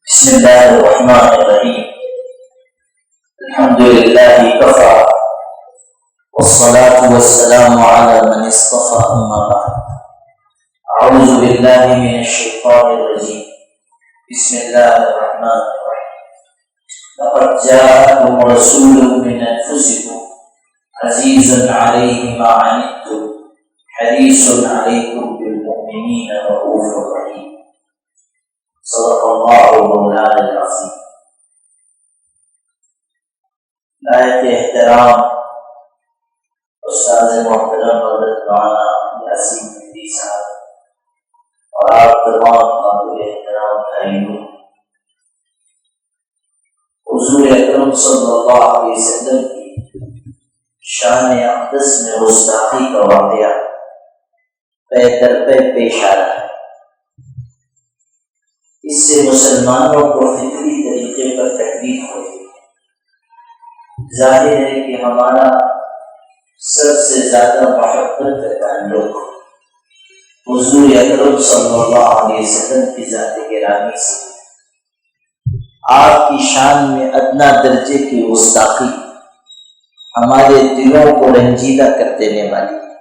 بسم الله الرحمن الرحيم. الحمد لله كفى والصلاة والسلام على من اصطفى. أما بعد، أعوذ بالله من الشيطان الرجيم. بسم الله الرحمن الرحيم. لقد جاءكم رسول من أنفسكم عزيز عليه ما عنتم حريص عليكم بالمؤمنين رؤوف رحيم. صدق اللہ مولانا العظیم. لائق احترام استاذ محترم حضرت مولانا یاسین مہدی صاحب اور آپ تمام قابل احترام بھائیوں، حضور اکرم صلی اللہ علیہ وسلم کی شان اقدس میں گستاخی کا واقعہ پے در پے پیش آ رہا ہے. اس سے مسلمانوں کو فطری طریقے پر تکلیف ہوئی. ظاہر ہے کہ ہمارا سب سے زیادہ محبت کا تعلق حضور اکرم صلی اللہ علیہ وسلم کی ذات گرامی سے. آپ کی شان میں ادنا درجے کی گستاخی ہمارے دلوں کو رنجیدہ کر دینے والی ہے.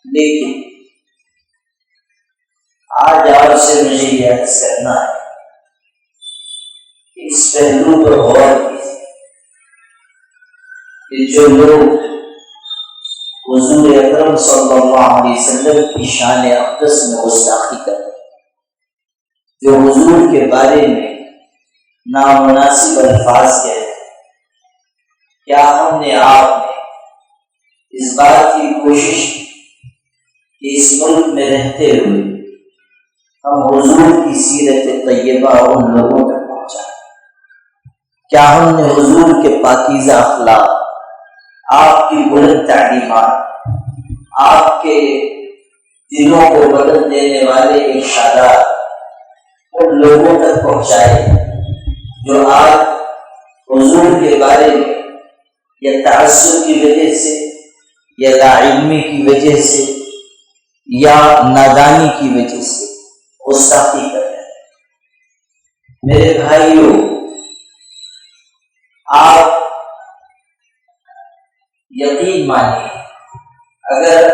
لیکن آج آپ سے مجھے یہ عرض کرنا ہے کہ اس پہلو پر غور کیجیے کہ جو لوگ حضور اکرم صلی اللہ علیہ وسلم کی شان اقدس میں گستاخی کرتے، جو حضور کے بارے میں نامناسب الفاظ کہتے، کیا ہم نے آپ نے اس بات کی کوشش کی کہ اس ملک میں رہتے ہوئے ہم حضور کی سیرت طیبہ ان لوگوں تک پہنچائیں؟ کیا ہم نے حضور کے پاکیزہ اخلاق، آپ کی بلند تعلیمات، آپ کے دلوں کو بدل دینے والے ارشادات ان لوگوں تک پہنچائے جو آج حضور کے بارے میں یا تعصب کی وجہ سے یا لاعلمی کی وجہ سے یا نادانی کی وجہ سے گستاخی کر رہے ہیں؟ میرے بھائیوں، آپ یقین مانیے اگر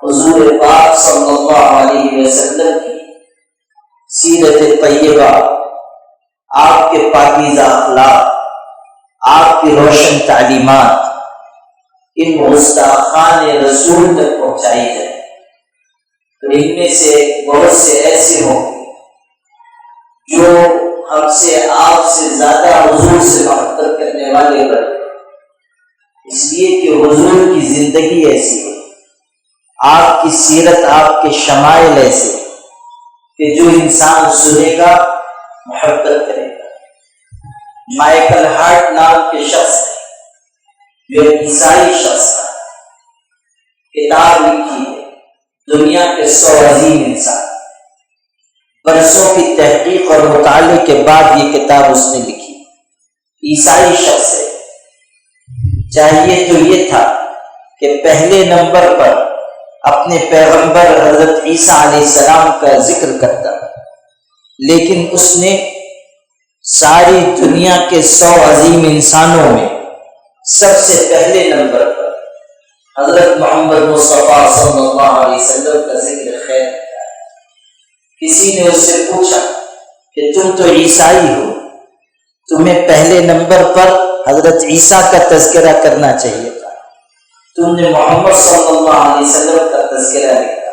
حضور پاک صلی اللہ علیہ وسلم کی سیرت طیبہ، آپ کے پاکیزہ اخلاق، آپ کی روشن تعلیمات ان گستاخان رسول تک پہنچائی جائے تو ان میں سے بہت سے ایسے ہوں جو ہم سے، آپ سے زیادہ حضور سے محبت کرنے والے بڑھے، اس لیے کہ حضور کی زندگی ایسی ہے، آپ کی سیرت، آپ کے شمائل ایسے کہ جو انسان سنے گا محبت کرے گا. مائیکل ہارٹ نام کے شخص جو ایک عیسائی شخص تھا، کتاب لکھی ہے دنیا کے 100 عظیم انسان. برسوں کی تحقیق اور مطالعے کے بعد یہ کتاب اس نے لکھی. عیسائی شخص ہے. چاہیے تو یہ تھا کہ پہلے نمبر پر اپنے پیغمبر حضرت عیسیٰ علیہ السلام کا ذکر کرتا، لیکن اس نے ساری دنیا کے 100 عظیم انسانوں میں سب سے پہلے نمبر پر حضرت محمد مصطفیٰ صلی اللہ علیہ وسلم کا ذکر خیر کیا ہے. کسی نے اس سے پوچھا کہ تم تو عیسائی ہو، تمہیں پہلے نمبر پر حضرت عیسیٰ کا تذکرہ کرنا چاہیے تھا، تم نے محمد صلی اللہ علیہ وسلم کا تذکرہ لکھا.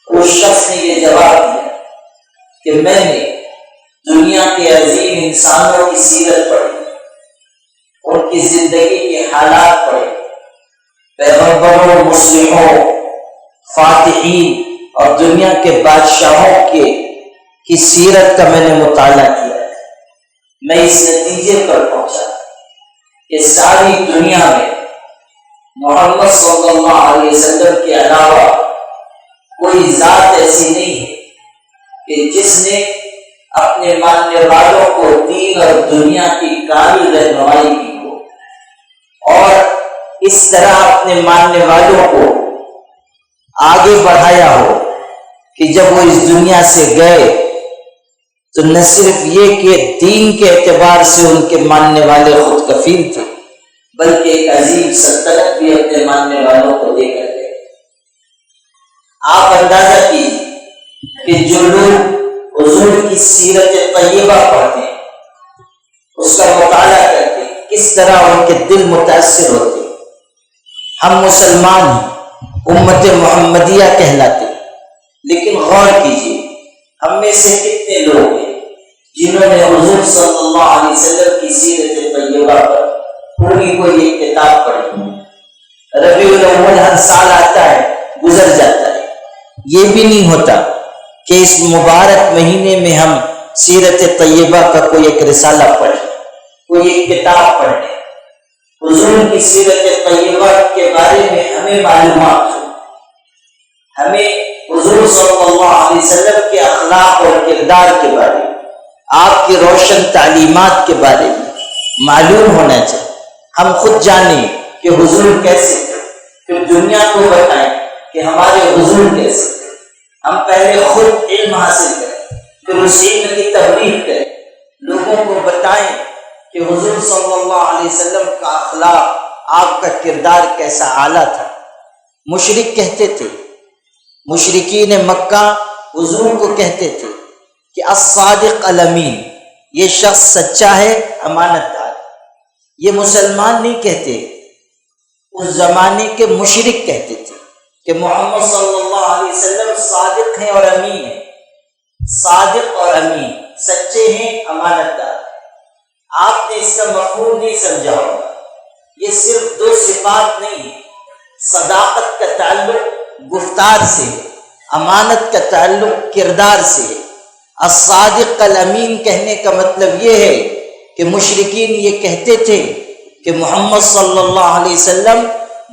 اس شخص نے یہ جواب دیا کہ میں نے دنیا کے عظیم انسانوں کی سیرت پڑھی، ان کی زندگی کے حالات پڑھے، پیغمبروں، مسلموں، فاتحین اور دنیا کے بادشاہوں کی سیرت کا میں نے مطالعہ کیا ہے. میں اس نتیجے پر پہنچا کہ ساری دنیا میں محمد صلی اللہ علیہ وسلم کے علاوہ کوئی ذات ایسی نہیں ہے کہ جس نے اپنے ماننے والوں کو دین اور دنیا کی کامل رہنمائی کی ہو اور اس طرح اپنے ماننے والوں کو آگے بڑھایا ہو کہ جب وہ اس دنیا سے گئے تو نہ صرف یہ کہ دین کے اعتبار سے ان کے ماننے والے خود کفیل تھے، بلکہ ایک عظیم سلطنت بھی اپنے ماننے والوں کو دے کر گئے۔ آپ اندازہ کیجیے کہ جو لوگ حضور کی سیرت طیبہ پڑھتے ہیں، اس کا مطالعہ کرتے ہیں، کس طرح ان کے دل متاثر ہوتے ہیں۔ ہم مسلمان ہیں، امت محمدیہ کہلاتے ہیں، لیکن غور کیجیے ہم میں سے کتنے لوگ ہیں جنہوں نے حضور صلی اللہ علیہ وسلم کی سیرت طیبہ پر پوری کوئی ایک کتاب پڑھی؟ ربیع الاول ہر سال آتا ہے، گزر جاتا ہے، یہ بھی نہیں ہوتا کہ اس مبارک مہینے میں ہم سیرت طیبہ کا کوئی ایک رسالہ پڑھیں، کوئی ایک کتاب پڑھیں، حضور کی سیرت طیبہ کے بارے میں ہمیں معلومات ہو، ہمیں حضور صلی اللہ علیہ وسلم کے اخلاق اور کردار کے بارے میں، آپ کی روشن تعلیمات کے بارے میں معلوم ہونا چاہیے۔ ہم خود جانیں کہ حضور کیسے تھے، پھر دنیا کو بتائیں کہ ہمارے حضور کیسے تھے۔ ہم پہلے خود علم حاصل کریں، پھر اس علم کی تبلیغ کریں، لوگوں کو بتائیں کہ حضور صلی اللہ علیہ وسلم کا اخلاق، آپ کا کردار کیسا اعلیٰ تھا۔ مشرک کہتے تھے، مشرکین مکہ حضور کو کہتے تھے کہ الصادق الامین، یہ شخص سچا ہے، امانت دار۔ یہ مسلمان نہیں کہتے، اس زمانے کے مشرک کہتے تھے کہ محمد صلی اللہ علیہ وسلم صادق ہیں اور امین ہیں، صادق اور امین، سچے ہیں، امانت دار۔ آپ نے اس کا مفہوم نہیں سمجھا ہوگا، یہ صرف دو صفات نہیں ہے۔ صداقت کا تعلق گفتار سے ہے، امانت کا تعلق کردار سے ہے۔ الصادق الامین کہنے کا مطلب یہ ہے کہ مشرکین یہ کہتے تھے کہ محمد صلی اللہ علیہ وسلم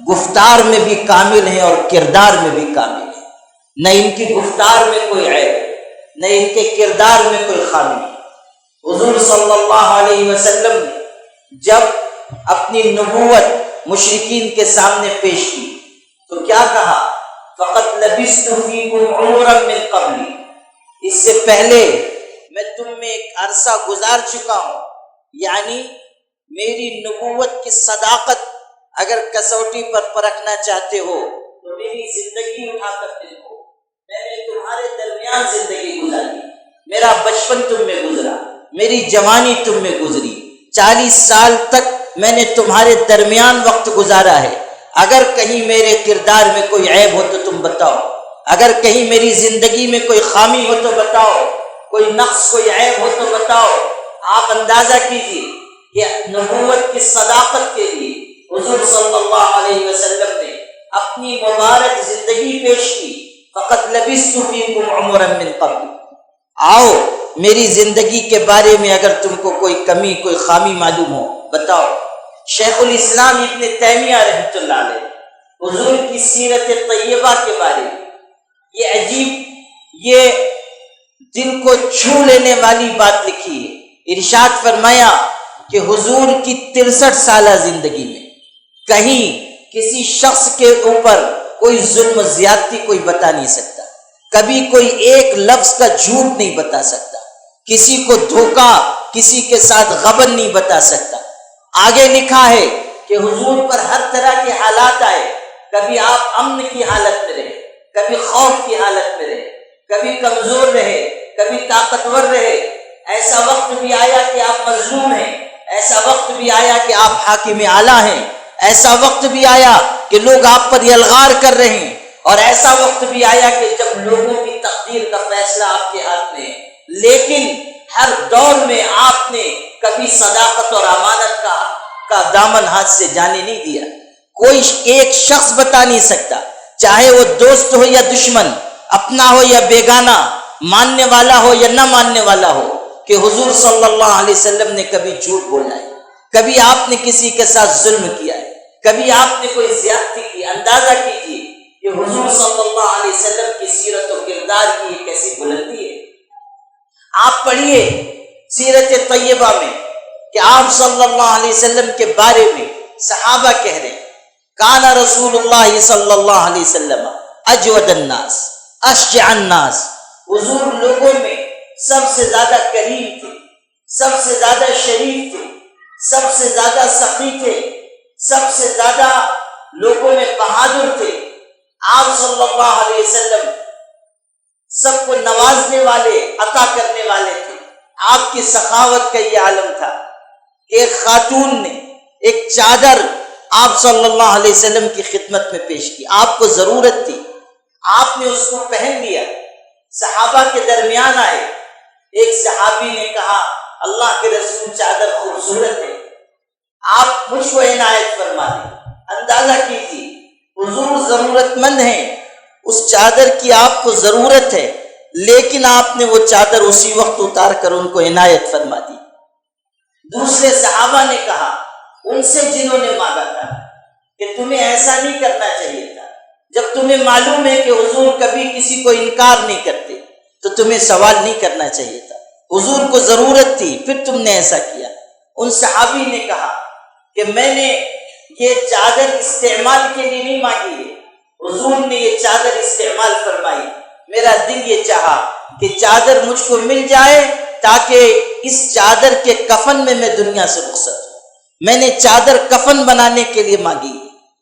گفتار میں بھی کامل ہیں اور کردار میں بھی کامل ہیں، نہ ان کی گفتار میں کوئی عیب، نہ ان کے کردار میں کوئی خامی۔ حضور صلی اللہ علیہ وسلم نے جب اپنی نبوت مشرکین کے سامنے پیش کی تو کیا کہا؟ فقط لبثت فیکم عمرا من قبلی، اس سے پہلے میں تم میں ایک عرصہ گزار چکا ہوں، یعنی میری نبوت کی صداقت اگر کسوٹی پر پرکھنا چاہتے ہو تو میری زندگی اٹھا کر دیکھو۔ میں نے تمہارے درمیان زندگی گزاری، میرا بچپن تم میں گزرا، میری جوانی تم میں گزری، 40 سال تک میں نے تمہارے درمیان وقت گزارا ہے۔ اگر کہیں میرے کردار میں کوئی عیب ہو تو تم بتاؤ، اگر کہیں میری زندگی میں کوئی خامی ہو تو بتاؤ، کوئی نقص کوئی عیب ہو تو بتاؤ۔ آپ اندازہ کیجیے کہ نبوت کی صداقت کے لیے حضور صلی اللہ علیہ وسلم نے اپنی مبارک زندگی پیش کی۔ فقط لبثت فیکم عمرا من قبل، آؤ میری زندگی کے بارے میں اگر تم کو کوئی کمی کوئی خامی معلوم ہو بتاؤ۔ شیخ الاسلام ابن تیمیہ رحمۃ اللہ علیہ حضور کی سیرت طیبہ کے بارے میں یہ عجیب، یہ دل کو چھو لینے والی بات لکھی ہے۔ ارشاد فرمایا کہ حضور کی 63 سالہ زندگی میں کہیں کسی شخص کے اوپر کوئی ظلم و زیادتی کوئی بتا نہیں سکتا، کبھی کوئی ایک لفظ کا جھوٹ نہیں بتا سکتا، کسی کو دھوکہ، کسی کے ساتھ غبن نہیں بتا سکتا۔ آگے لکھا ہے کہ حضور پر ہر طرح کے حالات آئے، کبھی آپ امن کی حالت میں رہے، کبھی خوف کی حالت میں رہے، کبھی کمزور رہے، کبھی طاقتور رہے، ایسا وقت بھی آیا کہ آپ مظلوم ہیں، ایسا وقت بھی آیا کہ آپ حاکم اعلیٰ ہیں، ایسا وقت بھی آیا کہ لوگ آپ پر یلغار کر رہے ہیں، اور ایسا وقت بھی آیا کہ جب لوگوں کی تقدیر کا فیصلہ آپ کے ہاتھ میں ہے۔ لیکن ہر دور میں آپ نے کبھی صداقت اور امانت کا دامن ہاتھ سے جانے نہیں دیا۔ کوئی ایک شخص بتا نہیں سکتا، چاہے وہ دوست ہو یا دشمن، اپنا ہو یا بیگانہ، ماننے والا ہو یا نہ ماننے والا ہو، کہ حضور صلی اللہ علیہ وسلم نے کبھی جھوٹ بولا ہے، کبھی آپ نے کسی کے ساتھ ظلم کیا ہے، کبھی آپ نے کوئی زیادتی کی۔ اندازہ کیجیے کہ حضور صلی اللہ علیہ وسلم کی سیرت و کردار کی یہ کیسی بلندی ہے۔ آپ پڑھیے سیرت طیبہ میں کہ آپ صلی اللہ علیہ وسلم کے بارے میں صحابہ کہہ رہے ہیں، کان رسول اللہ صلی اللہ علیہ وسلم اجود الناس اشجع الناس، حضور لوگوں میں سب سے زیادہ کریم تھے، سب سے زیادہ شریف تھے، سب سے زیادہ سخی تھے، سب سے زیادہ لوگوں میں بہادر تھے۔ آپ صلی اللہ علیہ وسلم سب کو نوازنے والے، عطا کرنے والے تھے۔ آپ کی سخاوت کا یہ عالم تھا کہ ایک خاتون نے ایک چادر آپ صلی اللہ علیہ وسلم کی خدمت میں پیش کی، آپ کو ضرورت تھی، آپ نے اس کو پہن لیا۔ صحابہ کے درمیان آئے، ایک صحابی نے کہا اللہ کے رسول چادر خوبصورت ہے، آپ مجھ کو عنایت فرما دیں۔ اندازہ کیجیے حضور ضرورت مند ہیں، اس چادر کی آپ کو ضرورت ہے، لیکن آپ نے وہ چادر اسی وقت اتار کر ان کو عنایت فرما دی۔ دوسرے صحابہ نے کہا ان سے جنہوں نے مانگا تھا کہ تمہیں ایسا نہیں کرنا چاہیے تھا، جب تمہیں معلوم ہے کہ حضور کبھی کسی کو انکار نہیں کرتے تو تمہیں سوال نہیں کرنا چاہیے تھا، حضور کو ضرورت تھی پھر تم نے ایسا کیا۔ ان صحابی نے کہا کہ میں نے یہ چادر استعمال کے لیے نہیں مانگی ہے، حضور نے یہ چادر استعمال فرمائی، میرا دل یہ چاہا کہ چادر مجھ کو مل جائے تاکہ اس چادر کے کفن میں دنیا سے رخصت ہوں۔ میں نے چادر کفن بنانے کے لیے مانگی،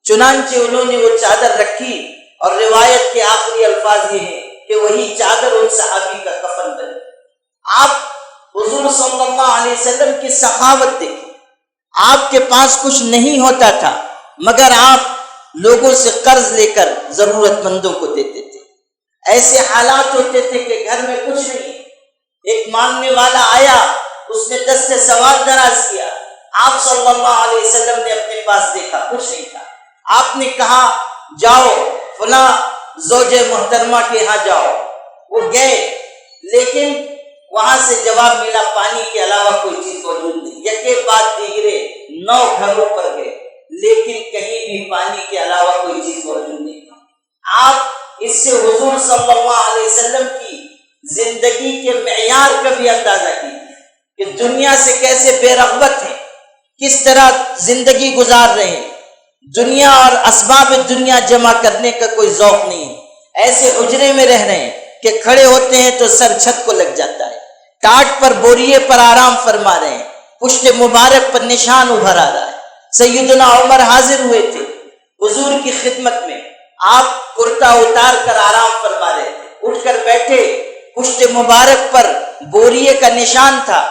چنانچہ انہوں نے وہ چادر رکھی، اور روایت کے آخری الفاظ یہ ہیں کہ وہی چادر ان صحابی کا کفن بنی۔ آپ حضور صلی اللہ علیہ وسلم کی سخاوت دیکھیں، آپ کے پاس کچھ نہیں ہوتا تھا مگر آپ لوگوں سے قرض لے کر ضرورت مندوں کو دیتے تھے۔ ایسے حالات ہوتے تھے کہ گھر میں کچھ نہیں، ایک مانگنے والا آیا، اس نے دست سوال دراز کیا، آپ صلی اللہ علیہ وسلم نے اپنے پاس دیکھا کچھ نہیں تھا، آپ نے کہا جاؤ فلاں زوج محترمہ کے یہاں جاؤ، وہ گئے، لیکن وہاں سے جواب ملا پانی کے علاوہ کوئی چیز موجود نہیں۔ یکے بعد دیگرے 9 گھروں پر گئے، لیکن کہیں بھی پانی کے علاوہ کوئی چیز موجود نہیں تھا۔ آپ اس سے حضور صلی اللہ علیہ وسلم کی زندگی کے معیار کا بھی اندازہ کیجیے کہ دنیا سے کیسے بے رغبت ہیں، کس طرح زندگی گزار رہے ہیں، دنیا اور اسباب دنیا جمع کرنے کا کوئی ذوق نہیں ہے، ایسے حجرے میں رہ رہے ہیں کہ کھڑے ہوتے ہیں تو سر چھت کو لگ جاتا ہے، ٹاٹ پر بوریے پر آرام فرما رہے ہیں، پشت مبارک پر نشان ابھر آ رہا ہے۔ سیدنا عمر حاضر ہوئے تھے حضور کی خدمت میں، آپ کرتا اتار کر آرام فرما رہے تھے، اٹھ کر بیٹھے، پشت مبارک پر بوریے کا نشان تھا۔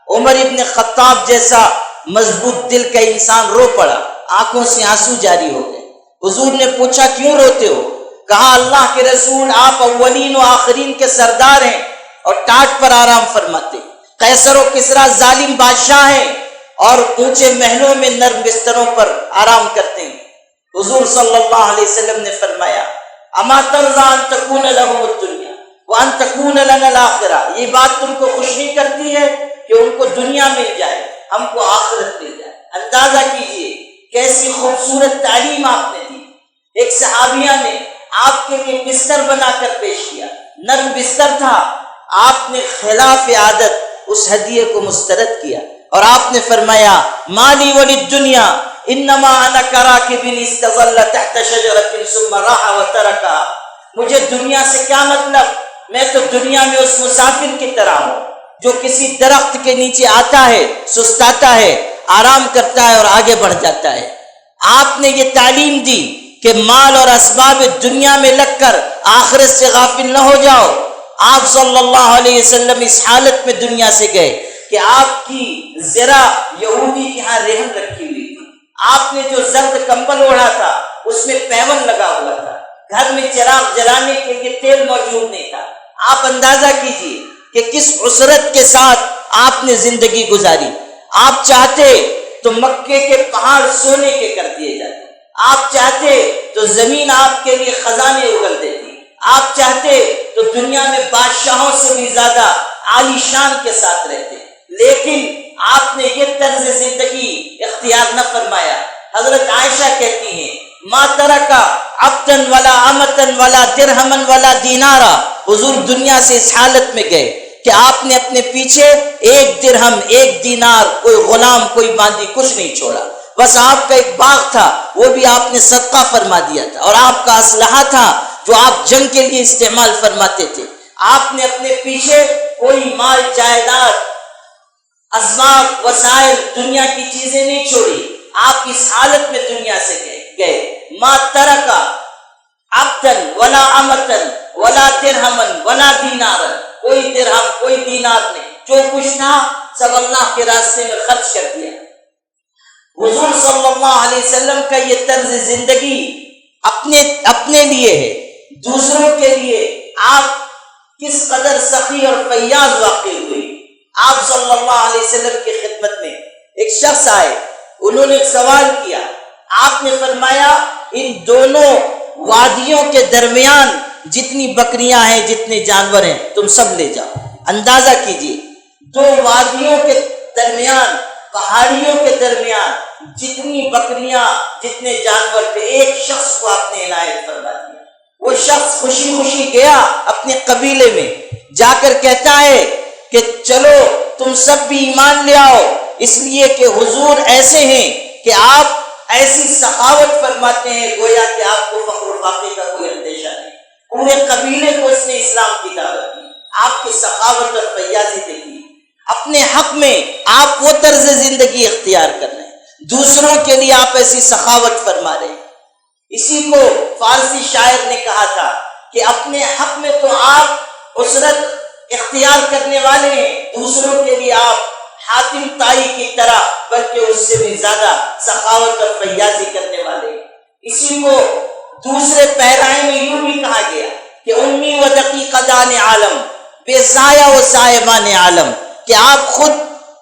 عمر ابن خطاب جیسا مضبوط دل کا انسان رو پڑا، آنکھوں سے آنسو جاری ہو گئے۔ حضور نے پوچھا کیوں روتے ہو؟ کہا اللہ کے رسول آپ اولین و آخرین کے سردار ہیں اور ٹاٹ پر آرام فرماتے، قیصر و کسریٰ ظالم بادشاہ ہیں اور اونچے محلوں میں نرم بستروں پر آرام کرتے ہیں۔ حضور صلی اللہ علیہ وسلم نے فرمایا اما ترضى ان تكون لهم الدنيا وان تكون لنا الاخرہ، یہ بات تم کو خوش نہیں کرتی ہے کہ ان کو دنیا مل جائے ہم کو آخرت مل جائے؟ اندازہ کیجئے کیسی خوبصورت تعلیم آپ نے دی۔ ایک صحابیہ نے آپ کے لیے بستر بنا کر پیش کیا، نرم بستر تھا، آپ نے خلاف عادت اس ہدیے کو مسترد کیا اور آپ نے فرمایا مالی وللدنیا انما انا کراکب استظل تحت شجرۃ ثم راح وترکها، مجھے دنیا سے کیا مطلب، میں تو دنیا میں اس مسافر کی طرح ہوں جو کسی درخت کے نیچے آتا ہے، سستاتا ہے، آرام کرتا ہے اور آگے بڑھ جاتا ہے۔ آپ نے یہ تعلیم دی کہ مال اور اسباب دنیا میں لگ کر آخرت سے غافل نہ ہو جاؤ۔ آپ صلی اللہ علیہ وسلم اس حالت میں دنیا سے گئے کہ آپ کی زرہ یہودی کے ہاں رہن رکھی ہوئی تھی، آپ نے جو زرد کمبل اوڑھا تھا اس میں پیون لگا ہوا تھا، گھر میں چراغ جلانے کے لیے تیل موجود نہیں تھا۔ آپ اندازہ کیجئے کہ کس عسرت کے ساتھ آپ نے زندگی گزاری۔ آپ چاہتے تو مکے کے پہاڑ سونے کے کر دیے جاتے، آپ چاہتے تو زمین آپ کے لیے خزانے اگل دیتی، آپ چاہتے تو دنیا میں بادشاہوں سے بھی زیادہ عالی شان کے ساتھ رہتے، لیکن آپ نے یہ طرز زندگی اختیار نہ فرمایا۔ حضرت عائشہ کہتی ہیں ما ترکا عبدن ولا امتن ولا درہمن ولا دینارا، حضور دنیا سے اس حالت میں گئے کہ آپ نے اپنے پیچھے 1 درہم 1 دینار، کوئی غلام کوئی باندی کچھ نہیں چھوڑا، بس آپ کا ایک باغ تھا وہ بھی آپ نے صدقہ فرما دیا تھا، اور آپ کا اسلحہ تھا جو آپ جنگ کے لیے استعمال فرماتے تھے۔ آپ نے اپنے پیچھے کوئی مال جائیداد اسباب وسائل دنیا کی چیزیں نہیں چھوڑی. آپ اس حالت میں دنیا سے گئے. ما ترکا عبدن ولا امتن ولا درہمن ولا دینارن، کوئی درہم کوئی دینار نہیں، جو کچھ تھا سب اللہ کے راستے میں خرچ کر دیا. حضور صلی اللہ علیہ وسلم کا یہ طرز زندگی اپنے لیے ہے، دوسروں کے لیے آپ کس قدر سخی اور فیاض واقع ہوئے. آپ صلی اللہ علیہ وسلم کی خدمت میں ایک شخص آئے، انہوں نے ایک سوال کیا. آپ نے فرمایا ان دونوں وادیوں کے درمیان جتنی بکریاں ہیں جتنے جانور ہیں تم سب لے جاؤ. اندازہ کیجئے، دو وادیوں کے درمیان پہاڑیوں کے درمیان جتنی بکریاں جتنے جانور تھے ایک شخص کو آپ نے عنایت فرما دیا. وہ شخص خوشی خوشی گیا اپنے قبیلے میں، جا کر کہتا ہے کہ چلو تم سب بھی ایمان لے آؤ، اس لیے کہ حضور ایسے ہیں کہ آپ ایسی سخاوت فرماتے ہیں گویا کہ آپ کو فخر و فاقے کا کوئی اندیشہ نہیں. پورے قبیلے کو اس نے اسلام کی دعوت دی. آپ کی سخاوت اور فیاضی دیکھی. اپنے حق میں آپ وہ طرز زندگی اختیار کر رہے ہیں، دوسروں کے لیے آپ ایسی سخاوت فرما رہے ہیں. اسی کو فارسی شاعر نے کہا تھا کہ اپنے حق میں تو آپ عسرت اختیار کرنے والے ہیں، دوسروں کے لیے آپ حاتم طائی کی طرح بلکہ اس سے بھی زیادہ سخاوت اور فیاضی کرنے والے ہیں. اسی کو دوسرے پیرائے میں یوں بھی کہا گیا کہ امی و دقیقدان عالم بے سایہ و صاحبان عالم، کہ آپ خود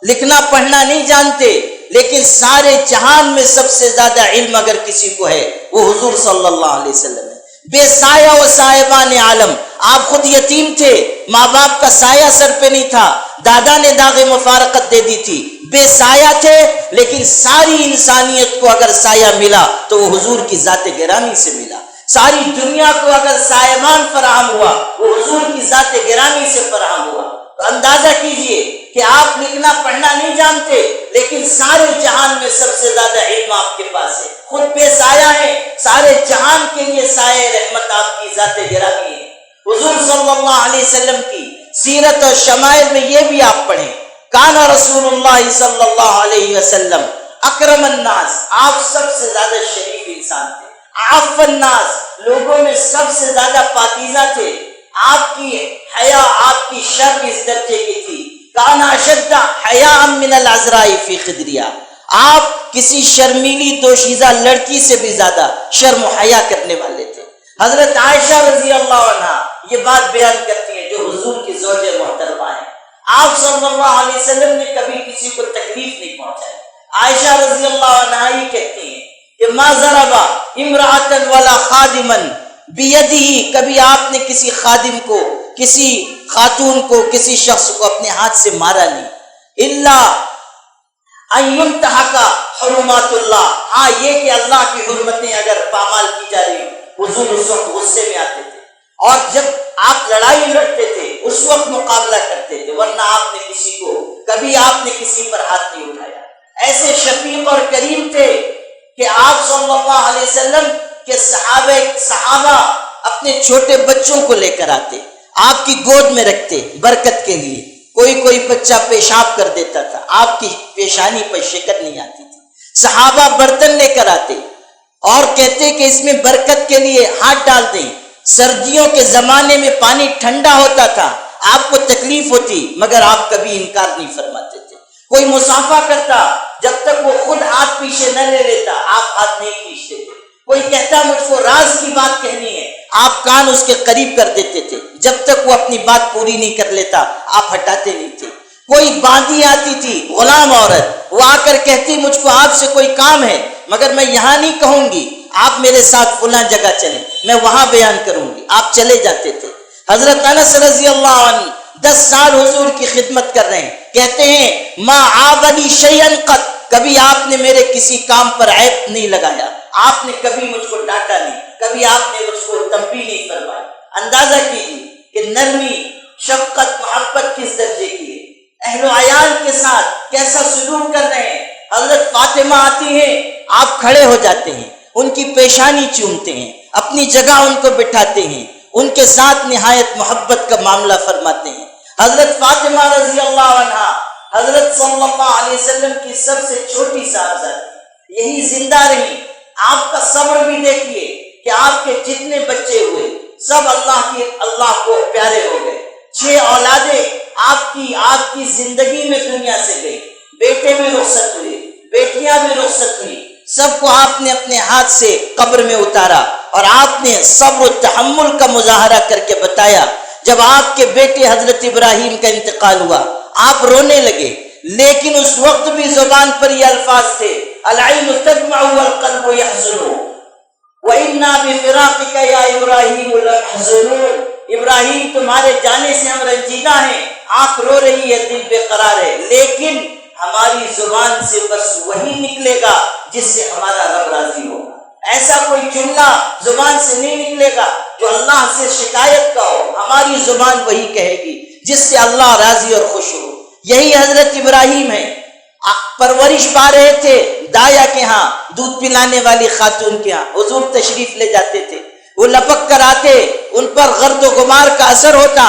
لکھنا پڑھنا نہیں جانتے لیکن سارے جہان میں سب سے زیادہ علم اگر کسی کو ہے وہ حضور صلی اللہ علیہ وسلم ہے. بے سایہ و صاحبان عالم، آپ خود یتیم تھے، ماں باپ کا سایہ سر پہ نہیں تھا، دادا نے داغ مفارقت دے دی تھی، بے سایہ تھے لیکن ساری انسانیت کو اگر سایہ ملا تو وہ حضور کی ذات گرامی سے ملا. ساری دنیا کو اگر سایبان فراہم ہوا وہ حضور کی ذات گرامی سے فراہم ہوا. تو اندازہ کیجئے کہ آپ لکھنا پڑھنا نہیں جانتے لیکن سارے جہان میں سب سے زیادہ علم آپ کے پاس ہے، خود بے سایہ ہے، سارے جہان کے لیے سایہ رحمت آپ کی ذات گرامی ہے. حضور صلی اللہ علیہ وسلم کی سیرت اور شمائل میں یہ بھی آپ پڑھیں، کانا رسول اللہ صلی اللہ علیہ وسلم اکرم الناس، آپ سب سے زیادہ شریف انسان تھے. عف الناس، لوگوں میں سب سے زیادہ پاکیزہ تھے. آپ کی حیا، آپ کی شرم اس درجے کی تھی. کانا اشد حیاء من العذراء فی خدریہ، آپ کسی شرمیلی دوشیزہ لڑکی سے بھی زیادہ شرم و حیا کرنے والے تھے. حضرت عائشہ رضی اللہ عنہ یہ بات بیان کرتی ہیں جو حضور کی زوج محترمہ ہیں. آپ صلی اللہ علیہ وسلم نے کبھی کسی کو تکلیف نہیں پہنچائی. عائشہ رضی اللہ عنہ یہ کہتی ہیں کہ ما ضرب امرأة ولا خادما بیدہ، کبھی آپ نے کسی خادم کو، کسی خاتون کو، کسی شخص کو اپنے ہاتھ سے مارا نہیں. الا ان ينتهك حرمات اللہ، ہاں یہ کہ اللہ کی حرمتیں اگر پامال کی جا رہی حضور اس وقت غصے میں آتے تھے اور جب آپ لڑائی لڑتے تھے اس وقت مقابلہ کرتے تھے، ورنہ آپ نے کسی کو، کبھی آپ نے کسی پر ہاتھ نہیں اٹھایا. ایسے شفیق اور کریم تھے کہ آپ صلی اللہ علیہ وسلم کے صحابہ اپنے چھوٹے بچوں کو لے کر آتے، آپ کی گود میں رکھتے برکت کے لیے. کوئی بچہ پیشاب کر دیتا تھا، آپ کی پیشانی پر شکر نہیں آتی تھی. صحابہ برتن لے کر آتے اور کہتے کہ اس میں برکت کے لیے ہاتھ ڈال دیں. سردیوں کے زمانے میں پانی ٹھنڈا ہوتا تھا، آپ کو تکلیف ہوتی مگر آپ کبھی انکار نہیں فرماتے تھے. کوئی مصافحہ کرتا، جب تک وہ خود ہاتھ پیچھے نہ لے لیتا آپ ہاتھ نہیں کھینچتے تھے. کوئی کہتا مجھ کو راز کی بات کہنی ہے، آپ کان اس کے قریب کر دیتے تھے، جب تک وہ اپنی بات پوری نہیں کر لیتا آپ ہٹاتے نہیں تھے. کوئی باندھی آتی تھی غلام عورت، وہ آ کر کہتی مجھ کو آپ سے کوئی کام ہے مگر میں یہاں نہیں کہوں گی، آپ میرے ساتھ فلاں جگہ چلیں، میں وہاں بیان کروں گی. آپ چلے جاتے تھے. حضرت انس رضی اللہ عنہ 10 سال حضور کی خدمت کر رہے ہیں، کہتے ہیں ما عابنی شیئا قط، کبھی آپ نے میرے کسی کام پر عیب نہیں لگایا، آپ نے کبھی مجھ کو ڈانٹا نہیں، کبھی آپ نے مجھ کو تنبیہ نہیں فرمائی. اندازہ کیجیے کہ نرمی، شفقت، محبت کس درجے کی ہے. اہل و عیال کے ساتھ کیسا سلوک کر رہے ہیں. حضرت فاطمہ آتی ہیں، آپ کھڑے ہو جاتے ہیں، ان کی پیشانی چومتے ہیں، اپنی جگہ ان کو بٹھاتے ہیں، ان کے ساتھ نہایت محبت کا معاملہ فرماتے ہیں. حضرت فاطمہ رضی اللہ عنہا حضرت صلی اللہ علیہ وسلم کی سب سے چھوٹی صاحبزادی، یہی زندہ رہی۔ آپ کا صبر بھی دیکھیے کہ آپ کے جتنے بچے ہوئے سب اللہ کو پیارے ہو گئے۔ 6 اولادیں آپ کی زندگی میں دنیا سے گئی، بیٹے بھی رخصت ہوئے، بیٹیاں بھی رخصت ہوئی، سب کو آپ نے اپنے ہاتھ سے قبر میں اتارا، اور آپ نے صبر و تحمل کا مظاہرہ کر کے بتایا۔ جب آپ کے بیٹے حضرت ابراہیم کا انتقال ہوا آپ رونے لگے، لیکن اس وقت بھی زبان پر یہ الفاظ تھے، العین تدمع والقلب یحزن وَإِنَّا بِفِرَاقِكَ يَا إِبْرَاهِيمُ لَمَحْزُونُونَ، ابراہیم تمہارے جانے سے ہم رنجیدہ ہیں، آنکھ رو رہی ہے، دل بے قرار ہے، لیکن ہماری زبان سے بس وہی نکلے گا جس سے ہمارا رب راضی ہوگا۔ ایسا کوئی جملہ زبان سے نہیں نکلے گا جو اللہ سے شکایت کا ہو، ہماری زبان وہی کہے گی جس سے اللہ راضی اور خوش ہو۔ یہی حضرت ابراہیم ہے، پرورش پا رہے تھے دایا کے ہاں، دودھ پلانے والی خاتون کے ہاں، حضور تشریف لے جاتے تھے، وہ لپک کر آتے، ان پر گرد و غبار کا اثر ہوتا،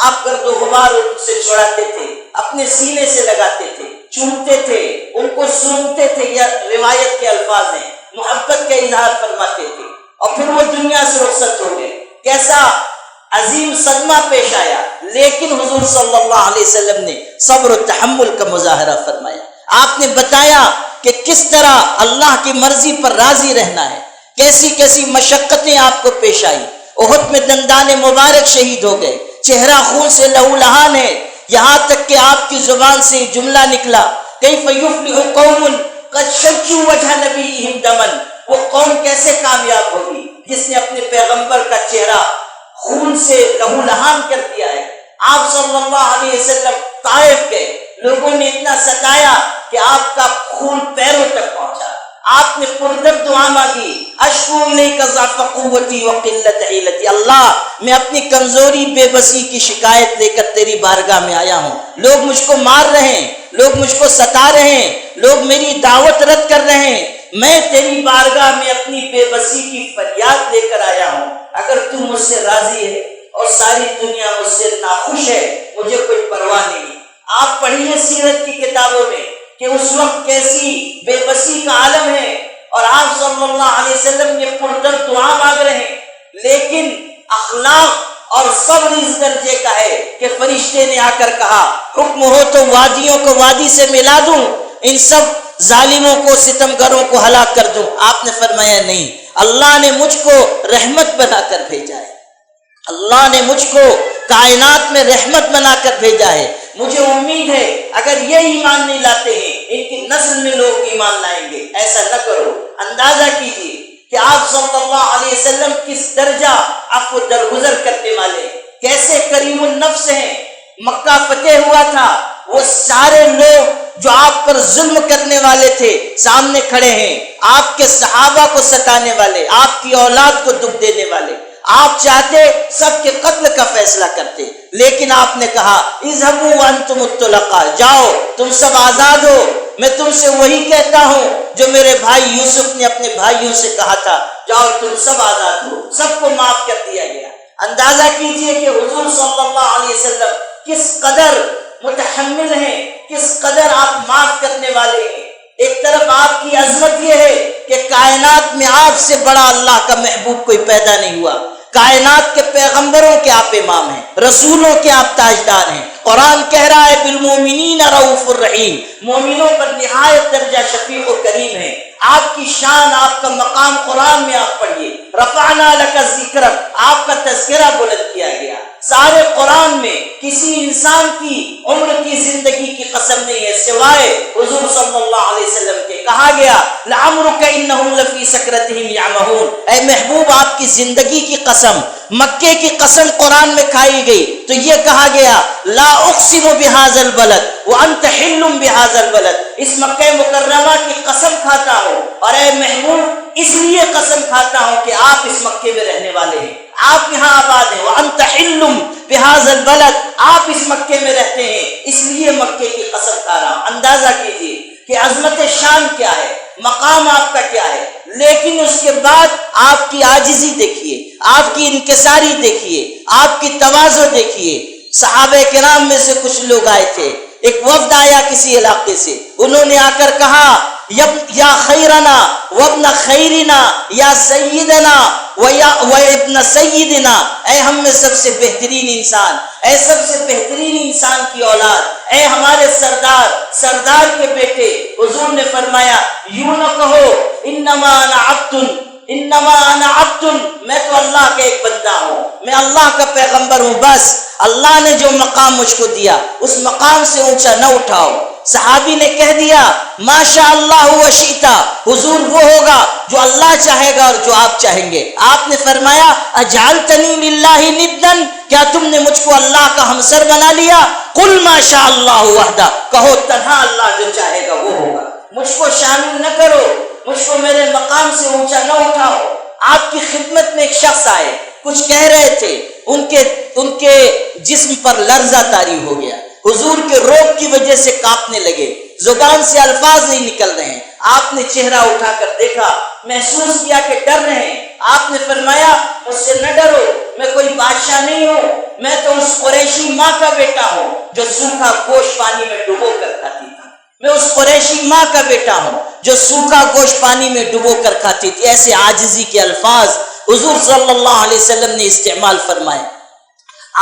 آپ گرد و غبار ان سے چھڑاتے تھے، اپنے سینے سے لگاتے تھے، چومتے تھے، ان کو سونگتے تھے۔ یہ روایت کے الفاظ ہیں، محبت کا اظہار فرماتے تھے، اور پھر وہ دنیا سے رخصت ہو گئے۔ کیسا عظیم صدمہ پیش آیا، لیکن حضور صلی اللہ علیہ وسلم نے صبر و تحمل کا مظاہرہ فرمایا۔ آپ نے بتایا کہ کس طرح اللہ کی مرضی پر راضی رہنا ہے، کیسی کیسی مشقتیں آپ کو پیش آئی۔ احد میں دندان مبارک شہید ہو گئے، چہرہ خون سے لہولہان ہے، یہاں تک کہ آپ کی زبان سے جملہ نکلا، کیف یفلح قوم قد شجوا وجہ نبیہم دما، وہ قوم کیسے کامیاب ہوگی جس نے اپنے پیغمبر کا چہرہ خون سے لہولہان کر دیا ہے۔ آپ صلی اللہ علیہ وسلم طائف گئے، لوگوں نے اتنا ستایا کہ آپ کا خون پیروں تک پہنچا، آپ نے پردرد دعا مانگی، اشکو الیک ضعف قوتی وقلت حیلتی، اللہ میں اپنی کمزوری بے بسی کی شکایت لے کر تیری بارگاہ میں آیا ہوں، لوگ مجھ کو مار رہے ہیں، لوگ مجھ کو ستا رہے ہیں، لوگ میری دعوت رد کر رہے ہیں، میں تیری بارگاہ میں اپنی بے بسی کی فریاد لے کر آیا ہوں، اگر تو مجھ سے راضی ہے اور ساری دنیا مجھ سے ناخوش ہے مجھے کوئی پرواہ نہیں۔ آپ پڑھیے سیرت کی کتابوں میں کہ اس وقت کیسی بے بسی کا عالم ہے، اور آپ صلی اللہ علیہ وسلم یہ پردرد دعا مانگ رہے ہیں، لیکن اخلاق اور صبر اس درجے کا ہے کہ فرشتے نے آ کر کہا حکم ہو تو وادیوں کو وادی سے ملا دوں، ان سب ظالموں کو ستمگروں کو ہلاک کر دوں۔ آپ نے فرمایا نہیں، اللہ نے مجھ کو رحمت بنا کر بھیجا ہے، اللہ نے مجھ کو کائنات میں رحمت بنا کر بھیجا ہے، مجھے امید ہے اگر یہ ایمان نہیں لاتے ہیں ان کی نسل میں لوگ ایمان لائیں گے۔ ایسا نہ کرو، اندازہ کیجیے کہ آپ صلی اللہ علیہ وسلم کس درجہ آپ کو درگزر کرنے والے، کیسے کریم النفس ہیں۔ مکہ فتح ہوا تھا، وہ سارے لوگ جو آپ پر ظلم کرنے والے تھے سامنے کھڑے ہیں، آپ کے صحابہ کو ستانے والے، آپ کی اولاد کو دکھ دینے والے، آپ چاہتے سب کے قتل کا فیصلہ کرتے، لیکن آپ نے کہا اذهبوا وانتم الطلقاء، جاؤ تم سب آزاد ہو، میں تم سے وہی کہتا ہوں جو میرے بھائی یوسف نے اپنے بھائیوں سے کہا تھا، جاؤ تم سب آزاد ہو، سب کو معاف کر دیا گیا۔ اندازہ کیجئے کہ حضور صلی اللہ علیہ وسلم کس قدر متحمل ہیں، کس قدر آپ معاف کرنے والے ہیں۔ ایک طرف آپ کی عظمت یہ ہے کہ کائنات میں آپ سے بڑا اللہ کا محبوب کوئی پیدا نہیں ہوا، کائنات کے پیغمبروں کے آپ امام ہیں، رسولوں کے آپ تاجدار ہیں۔ قرآن کہہ رہا ہے بالمومنین رؤوف الرحیم، مومنوں پر نہایت درجہ شفیق و کریم ہے۔ آپ کی شان، آپ کا مقام قرآن میں آپ پڑھیے، رفعنا لک ذکرک، آپ کا تذکرہ بلند کیا گیا۔ سارے قرآن میں کسی انسان کی عمر کی زندگی کی قسم نہیں ہے سوائے حضور صلی اللہ علیہ وسلم کے۔ کہا گیا لعمرک انہم لفی سکرتہم یعمہون، اے محبوب آپ کی زندگی کی قسم، مکے کی قسم قرآن میں کھائی گئی تو یہ کہا گیا لا اقسم بہذا البلد وانت حل بہذا البلد، اس مکہ مکرمہ کی قسم کھاتا ہوں، اور اے محبوب اس لیے قسم کھاتا ہوں کہ آپ اس مکے میں رہنے والے ہیں، آپ یہاں آباد ہیں، وانت حل بہذا البلد، آپ اس مکے میں رہتے ہیں، اس لیے مکے کی قسم کھا رہا ہوں۔ اندازہ کیجیے کہ عظمت شان کیا ہے، مقام آپ کا کیا ہے، لیکن اس کے بعد آپ کی عاجزی دیکھیے، آپ کی انکساری دیکھیے، آپ کی تواضع دیکھیے۔ صحابہ کرام میں سے کچھ لوگ آئے تھے، ایک وفد آیا کسی علاقے سے، انہوں نے آ کر کہا یا خیرنا وابن خیرنا یا سیدنا و ابن سیدنا، اے ہم میں سب سے بہترین انسان، اے سب سے بہترین انسان کی اولاد، اے ہمارے سردار، سردار کے بیٹے۔ حضور نے فرمایا یوں نہ کہو، انما انا عبد، انما انا عبد، میں تو اللہ کا ایک بندہ ہوں، میں اللہ کا پیغمبر ہوں، بس اللہ نے جو مقام مجھ کو دیا اس مقام سے اونچا نہ اٹھاؤ۔ صحابی نے کہہ دیا ماشاء اللہ و شئتا، حضور وہ ہوگا جو اللہ چاہے گا اور جو آپ چاہیں گے۔ آپ نے فرمایا اجعلتنی للہ ندا، کیا تم نے مجھ کو اللہ کا ہمسر بنا لیا؟ قل ماشاء اللہ وحدہ، کہو تنہا اللہ جو چاہے گا وہ ہوگا، مجھ کو شامل نہ کرو، مجھ کو میرے مقام سے اونچا نہ اٹھاؤ۔ آپ کی خدمت میں ایک شخص آئے، کچھ کہہ رہے تھے، ان کے جسم پر لرزہ طاری ہو گیا، حضور کے روب کی وجہ سے کانپنے لگے، زبان سے الفاظ نہیں نکل رہے ہیں۔ آپ نے چہرہ اٹھا کر دیکھا، محسوس کیا کہ ڈر رہے ہیں۔ آپ نے فرمایا مجھ سے نہ ڈرو، میں کوئی بادشاہ نہیں ہوں، میں تو اس قریشی ماں کا بیٹا ہوں جو سوکھا گوشت پانی میں ڈبو کر کھاتی تھی، میں اس قریشی ماں کا بیٹا ہوں جو سوکھا گوشت پانی میں ڈبو کر کھاتی تھی۔ ایسے عاجزی کے الفاظ حضور صلی اللہ علیہ وسلم نے استعمال فرمائے۔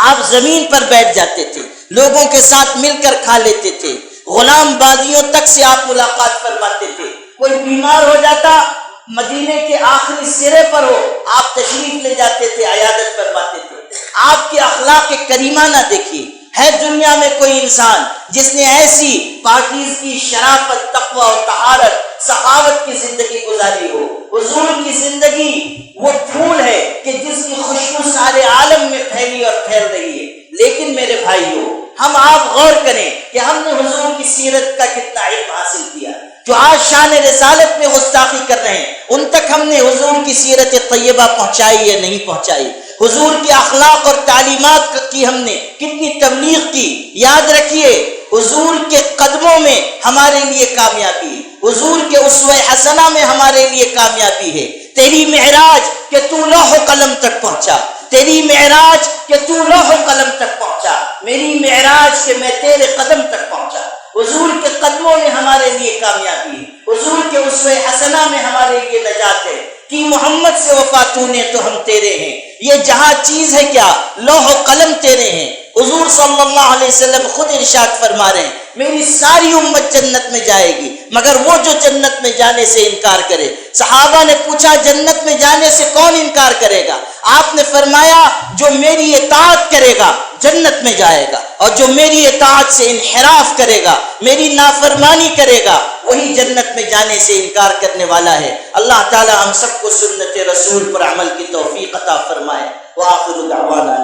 آپ زمین پر بیٹھ جاتے تھے، لوگوں کے ساتھ مل کر کھا لیتے تھے، غلام بازیوں تک سے آپ ملاقات فرماتے تھے۔ کوئی بیمار ہو جاتا، مدینے کے آخری سرے پر ہو، آپ تشریف لے جاتے تھے، عیادت فرماتے تھے۔ آپ کے اخلاق کریمہ نہ دیکھیے، ہے دنیا میں کوئی انسان جس نے ایسی پاکیزگی، شرافت، تقوی اور طہارت، سخاوت کی زندگی گزاری ہو؟ حضور کی زندگی وہ پھول ہے کہ جس کی خوشبو سارے عالم میں پھیلی اور پھیل رہی ہے۔ لیکن میرے بھائیوں، ہم آپ غور کریں کہ ہم نے حضور کی سیرت کا کتنا علم حاصل کیا۔ جو آج شان رسالت میں گستاخی کر رہے ہیں، ان تک ہم نے حضور کی سیرت طیبہ پہنچائی یا نہیں پہنچائی؟ حضور کے اخلاق اور تعلیمات کی ہم نے کتنی تبلیغ کی؟ یاد رکھیے، حضور کے قدموں میں ہمارے لیے کامیابی ہے، حضور کے اسوہ حسنہ میں ہمارے لیے کامیابی ہے۔ تیری معراج کہ تو لوح و قلم تک پہنچا، تیری معراج کہ تو لوح و قلم تک پہنچا، میری معراج کہ میں تیرے قدم تک پہنچا۔ حضور کے قدموں میں ہمارے لیے کامیابی ہے، حضور کے اسوہ حسنہ میں ہمارے لیے نجات ہے۔ کہ محمد سے وفا تو نے تو ہم تیرے ہیں، یہ جہاں چیز ہے کیا، لوح و قلم تیرے ہیں۔ حضور صلی اللہ علیہ وسلم خود ارشاد فرما رہے ہیں میری ساری امت جنت میں جائے گی مگر وہ جو جنت میں جانے سے انکار کرے۔ صحابہ نے پوچھا جنت میں جانے سے کون انکار کرے گا؟ آپ نے فرمایا جو میری اطاعت کرے گا جنت میں جائے گا، اور جو میری اطاعت سے انحراف کرے گا، میری نافرمانی کرے گا، وہی جنت میں جانے سے انکار کرنے والا ہے۔ اللہ تعالی ہم سب کو سنت رسول پر عمل کی توفیق عطا فرمائے۔ وآخر دعوانا